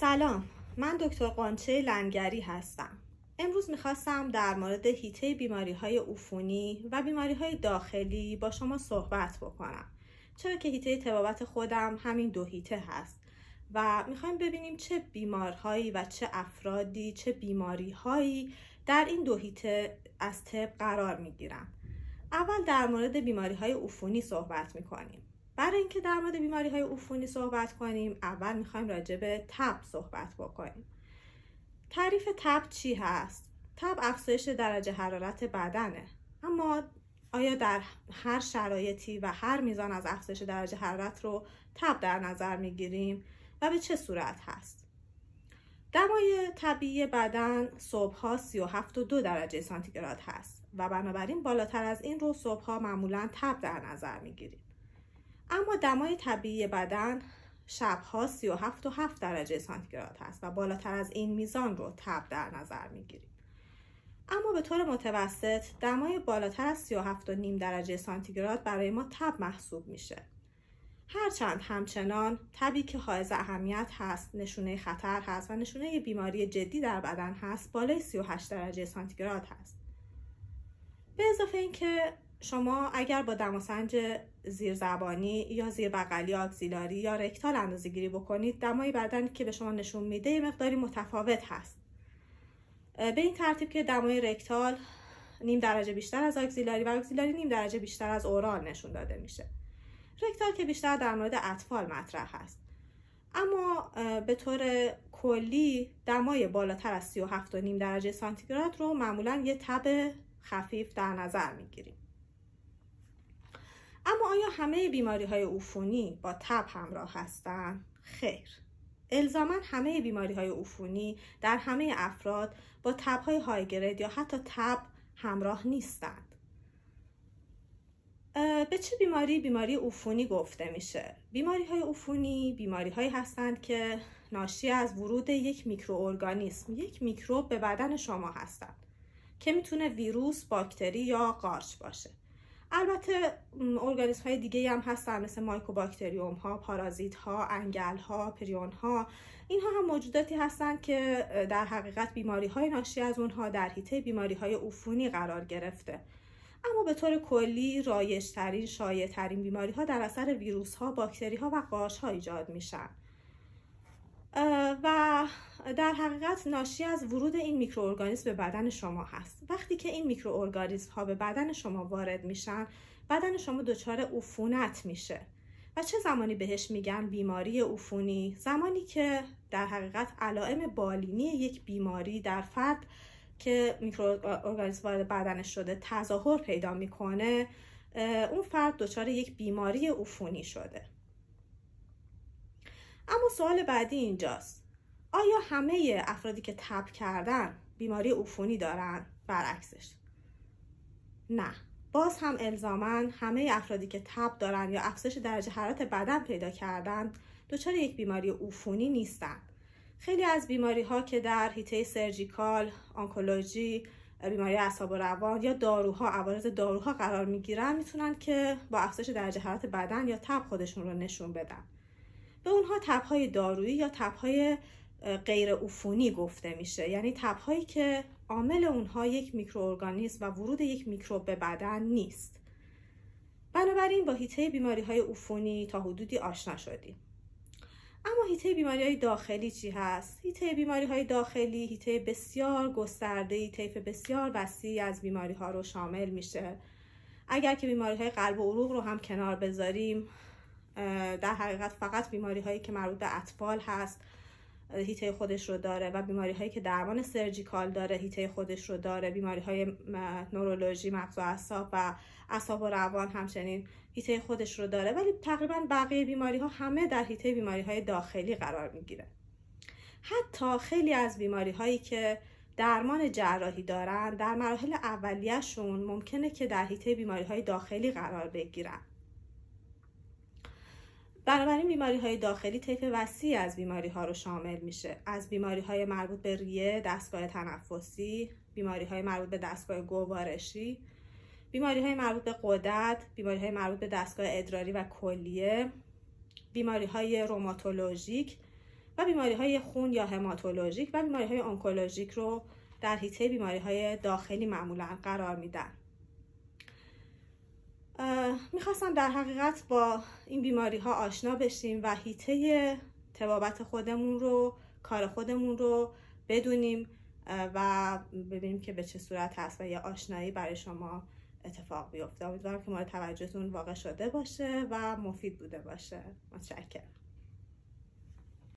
سلام، من دکتر قنچه لنگری هستم. امروز میخواستم در مورد حیطه بیماری‌های عفونی و بیماری‌های داخلی با شما صحبت بکنم، چرا که حیطه طبابت خودم همین دو حیطه هست و میخوایم ببینیم چه بیمارهایی و چه افرادی، چه بیماری‌هایی در این دو حیطه از طب قرار میگیرن. اول در مورد بیماری‌های عفونی صحبت میکنیم. برای اینکه در مورد بیماری‌های عفونی صحبت کنیم، اول می‌خوایم راجع به تب صحبت بکنیم. تعریف تب چی هست؟ تب افزایش درجه حرارت بدنه. اما آیا در هر شرایطی و هر میزان از افزایش درجه حرارت رو تب در نظر می‌گیریم و به چه صورت هست؟ دمای طبیعی بدن صبح‌ها 37.2 درجه سانتیگراد هست و بنابراین بالاتر از این رو صبح‌ها معمولاً تب در نظر می‌گیریم. اما دمای طبیعی بدن شبها 37.7 درجه سانتیگراد هست و بالاتر از این میزان رو تب در نظر میگیریم. اما به طور متوسط دمای بالاتر از 37.5 درجه سانتیگراد برای ما تب محسوب میشه. هرچند همچنان تبی که حائز اهمیت هست، نشونه خطر هست و نشونه بیماری جدی در بدن هست، بالای 38 درجه سانتیگراد هست. به اضافه اینکه شما اگر با دماسنج زیرزبانی یا زیر بغلی آگزیلاری یا رکتال اندازه‌گیری بکنید، دمای بدنی که به شما نشون میده یه مقداری متفاوت هست. به این ترتیب که دمای رکتال نیم درجه بیشتر از آگزیلاری و آگزیلاری نیم درجه بیشتر از اورال نشون داده میشه. رکتال که بیشتر در مورد اطفال مطرح هست. اما به طور کلی دمای بالاتر از 37.5 درجه سانتیگراد رو معمولاً یه تب خفیف در نظر میگیریم. اما آیا همه بیماری‌های عفونی با تب همراه هستند؟ خیر. الزاماً همه بیماری‌های عفونی در همه افراد با تب‌های های گرید یا حتی تب همراه نیستند. به چه بیماری عفونی گفته میشه؟ بیماری‌های عفونی بیماری‌هایی هستند که ناشی از ورود یک میکروارگانیسم، یک میکروب به بدن شما هستند که میتونه ویروس، باکتری یا قارچ باشه. البته ارگانیسم های دیگه هم هستن مثل مایکوباکتریوم ها، پارازیت ها، انگل ها، پریون ها. اینها هم موجوداتی هستن که در حقیقت بیماری های ناشی از اونها در حیطه بیماری های عفونی قرار گرفته. اما به طور کلی رایج ترین، شایع ترین بیماری ها در اثر ویروس ها، باکتری ها و قارچ ها ایجاد میشن و در حقیقت ناشی از ورود این میکروارگانیسم به بدن شما هست. وقتی که این میکروارگانیسم ها به بدن شما وارد میشن، بدن شما دچار عفونت میشه. و چه زمانی بهش میگن بیماری عفونی؟ زمانی که در حقیقت علائم بالینی یک بیماری در فرد که میکروارگانیسم وارد بدنش شده تظاهر پیدا میکنه، اون فرد دچار یک بیماری عفونی شده. اما سوال بعدی اینجاست: آیا همه افرادی که تب کردن بیماری عفونی دارن؟ برعکسش. نه. باز هم الزاماً همه افرادی که تب دارن یا افزایش درجه حرارت بدن پیدا کردن دچار یک بیماری عفونی نیستن. خیلی از بیماری ها که در حیطه سرجیکال، آنکولوژی، بیماری اعصاب و روان یا داروها، عوارض داروها قرار میگیرن، میتونن که با افزایش درجه حرارت بدن یا تب خودشون رو نشون بدن. به اونها تب‌های دارویی یا تب‌های غیر عفونی گفته میشه، یعنی تب‌هایی که عامل اونها یک میکروارگانیسم و ورود یک میکروب به بدن نیست. بنابراین با حیطه بیماری‌های عفونی تا حدودی آشنا شدیم. اما حیطه بیماری‌های داخلی چی هست؟ حیطه بیماری‌های داخلی حیطه بسیار گسترده‌ای، طیف بسیار وسیعی از بیماری‌ها رو شامل میشه. اگر که بیماری‌های قلب و عروق رو هم کنار بذاریم، در حقیقت فقط بیماری هایی که مربوط به اطفال هست حیطه خودش رو داره و بیماری هایی که درمان سرجیکال داره حیطه خودش رو داره. بیماری های نورولوژی، مغز و اعصاب و روان همچنین حیطه خودش رو داره، ولی تقریبا بقیه بیماری ها همه در حیطه بیماری های داخلی قرار میگیره. حتی خیلی از بیماری هایی که درمان جراحی دارن در مراحل اولیه‌شون ممکنه که در حیطه بیماری های داخلی قرار بگیرن. بنابراین بیماری‌های داخلی طیف وسیعی از بیماری‌ها رو شامل میشه، از بیماری‌های مربوط به ریه، دستگاه تنفسی، بیماری‌های مربوط به دستگاه گوارشی، بیماری‌های مربوط به غدد، بیماری‌های مربوط به دستگاه ادراری و کلیه، بیماری‌های روماتولوژیک و بیماری‌های خون یا هماتولوژیک و بیماری‌های آنکولوژیک رو در حیطه بیماری‌های داخلی معمولاً قرار میدن. میخواستم در حقیقت با این بیماری‌ها آشنا بشیم و حیطه طبابت خودمون رو، کار خودمون رو بدونیم و ببینیم که به چه صورت هست و یه آشنایی برای شما اتفاق بیفته. امیدوارم که مورد توجهتون واقع شده باشه و مفید بوده باشه. متشکرم.